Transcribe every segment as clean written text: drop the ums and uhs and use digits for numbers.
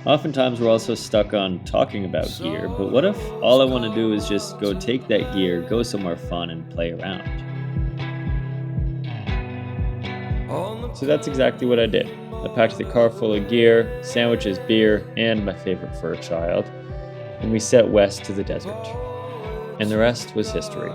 Oftentimes we're also stuck on talking about gear, but what if all I want to do is just go take that gear, go somewhere fun and play around? So that's exactly what I did. I packed the car full of gear, sandwiches, beer, and my favorite for a child, and we set west to the desert. And the rest was history.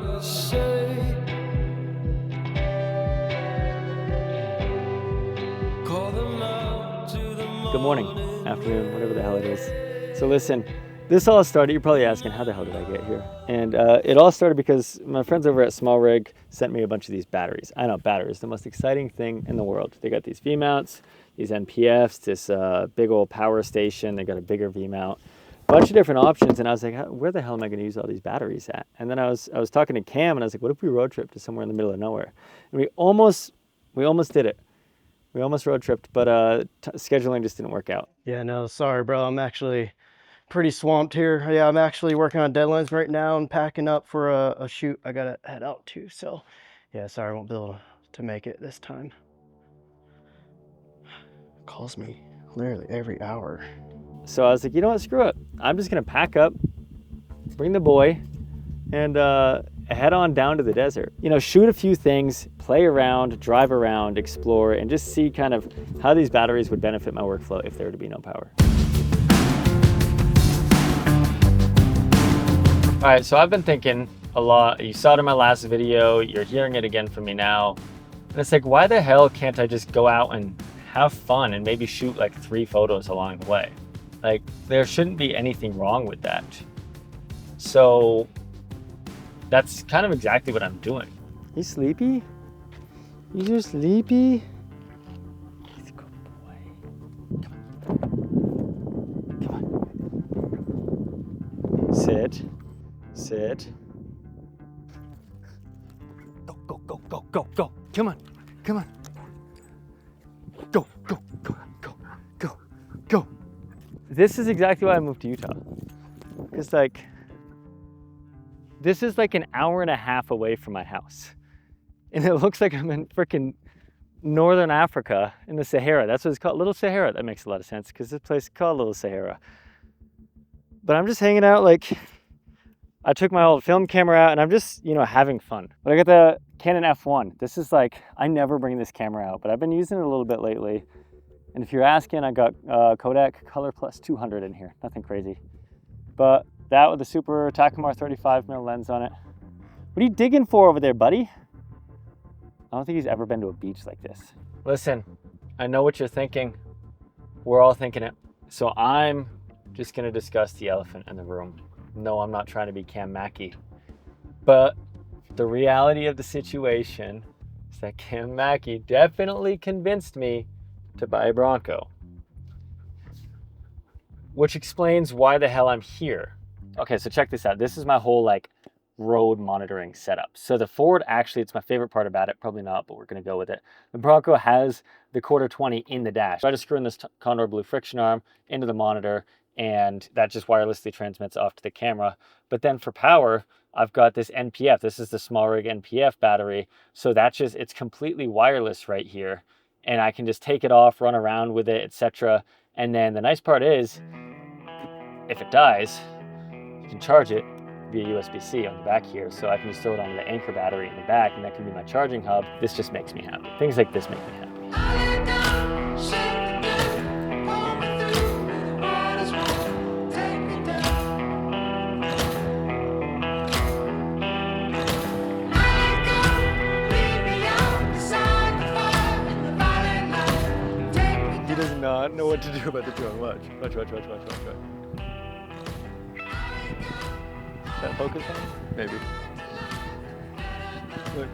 Good morning, afternoon, whatever the hell it is. So listen, this all started, you're probably asking, how the hell did I get here? And it all started because my friends over at Smallrig sent me a bunch of these batteries. I know, batteries, the most exciting thing in the world. They got these VMounts, these NPFs, this big old power station. They got a bigger VMount, a bunch of different options. And I was like, where the hell am I going to use all these batteries at? And then I was talking to Cam, and I was like, what if we road trip to somewhere in the middle of nowhere? And we almost did it. We almost road tripped, but scheduling just didn't work out. Yeah, no, sorry, bro. I'm actually pretty swamped here. Yeah, I'm actually working on deadlines right now and packing up for a shoot I gotta head out to. So, yeah, sorry, I won't be able to make it this time. Calls me literally every hour. So I was like, you know what, screw it. I'm just gonna pack up, bring the boy, and head on down to the desert. You know, shoot a few things, play around, drive around, explore, and just see kind of how these batteries would benefit my workflow if there were to be no power. All right, so I've been thinking a lot. You saw it in my last video, you're hearing it again from me now. And it's like, why the hell can't I just go out and have fun and maybe shoot like 3 photos along the way? Like, there shouldn't be anything wrong with that. So that's kind of exactly what I'm doing. You sleepy? You sleepy? He's a good boy. Come on. Sit. Sit. Go, go, go, go, go, go. Come on. Come on. Go, go, go, go, go, go. This is exactly why I moved to Utah. It's like, this is like an hour and a half away from my house. And it looks like I'm in freaking Northern Africa in the Sahara. That's what it's called, Little Sahara. That makes a lot of sense because this place is called Little Sahara. But I'm just hanging out, like, I took my old film camera out and I'm just, you know, having fun. But I got the Canon F1. This is like, I never bring this camera out, but I've been using it a little bit lately. And if you're asking, I got Kodak Color Plus 200 in here, nothing crazy. But that with the super Takumar 35mm lens on it. What are you digging for over there, buddy? I don't think he's ever been to a beach like this. Listen, I know what you're thinking. We're all thinking it. So I'm just gonna discuss the elephant in the room. No, I'm not trying to be Cam Mackey. But the reality of the situation is that Cam Mackey definitely convinced me to buy a Bronco. Which explains why the hell I'm here. Okay, so check this out. This is my whole like road monitoring setup. So the Ford, actually, it's my favorite part about it. Probably not, but we're gonna go with it. The Bronco has the quarter 20 in the dash. So I just screw in this Condor Blue friction arm into the monitor, and that just wirelessly transmits off to the camera. But then for power, I've got this NPF. This is the Smallrig NPF battery. So that's just, it's completely wireless right here. And I can just take it off, run around with it, etc. And then the nice part is, if it dies, you can charge it via USB-C on the back here. So I can just throw it onto the Anker battery in the back, and that can be my charging hub. This just makes me happy. Things like this make me happy. He does not know what to do about the drone. Watch. Is that focus on? Maybe. Look.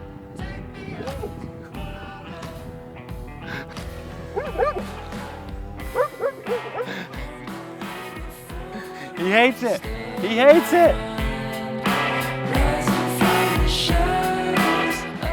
He hates it. He hates it.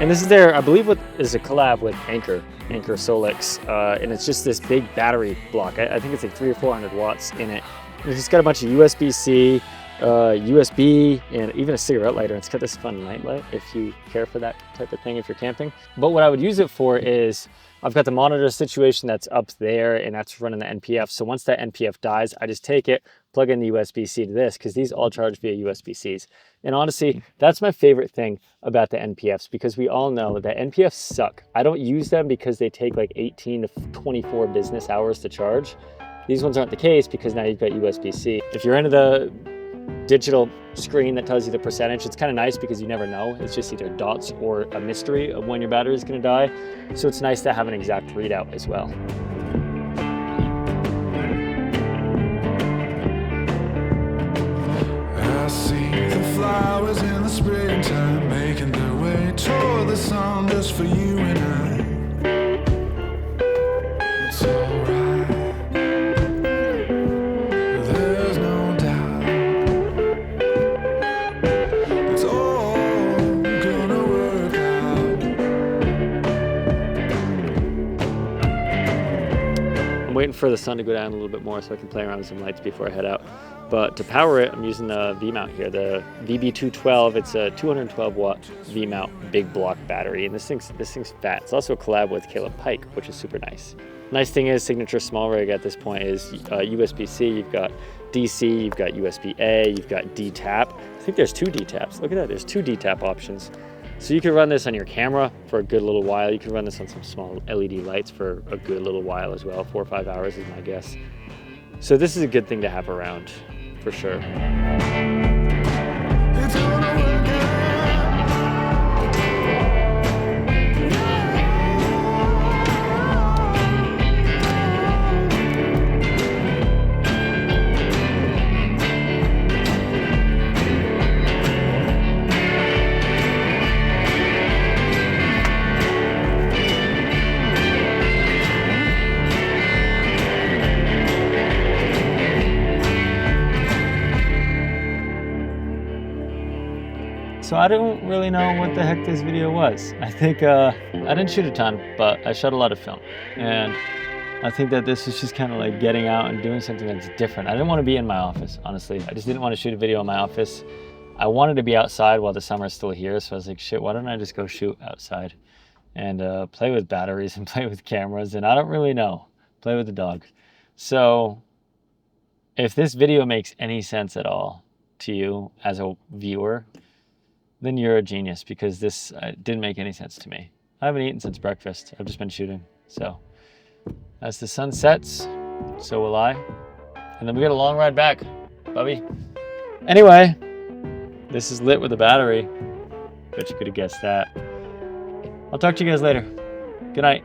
And this is their, I believe, what is a collab with Anker Solx, and it's just this big battery block. I think it's like 300 or 400 watts in it. And it's just got a bunch of USB-C USB, and even a cigarette lighter. It's got this fun night light if you care for that type of thing if you're camping. But what I would use it for is, I've got the monitor situation that's up there and that's running the NPF. So once that NPF dies, I just take it, plug in the USB-C to this, because these all charge via USB-Cs. And honestly, that's my favorite thing about the NPFs, because we all know that NPFs suck. I don't use them because they take like 18 to 24 business hours to charge. These ones aren't the case because now you've got USB-C. If you're into the digital screen that tells you the percentage, it's kind of nice because you never know. It's just either dots or a mystery of when your battery is going to die. So it's nice to have an exact readout as well. I see the flowers in the springtime making their way toward the sun just for you and I. It's alright. There's no doubt. It's all gonna work out. I'm waiting for the sun to go down a little bit more so I can play around with some lights before I head out. But to power it, I'm using the VMount here, the VB212. It's a 212 watt VMount big block battery, and this thing's fat. It's also a collab with Caleb Pike, which is super nice. Nice thing is, signature Smallrig at this point is USB-C. You've got DC, you've got USB-A, you've got D-Tap. I think there's 2 D-Taps. Look at that, there's 2 D-Tap options. So you can run this on your camera for a good little while. You can run this on some small LED lights for a good little while as well. 4 or 5 hours is my guess. So this is a good thing to have around, for sure. It's gonna work out. So I don't really know what the heck this video was. I think I didn't shoot a ton, but I shot a lot of film. And I think that this was just kind of like getting out and doing something that's different. I didn't want to be in my office, honestly. I just didn't want to shoot a video in my office. I wanted to be outside while the summer's still here. So I was like, shit, why don't I just go shoot outside and play with batteries and play with cameras? And I don't really know, play with the dog. So if this video makes any sense at all to you as a viewer, then you're a genius, because this didn't make any sense to me. I haven't eaten since breakfast. I've just been shooting. So as the sun sets, so will I. And then we got a long ride back, Bubby. Anyway, this is lit with a battery. Bet you could have guessed that. I'll talk to you guys later. Good night.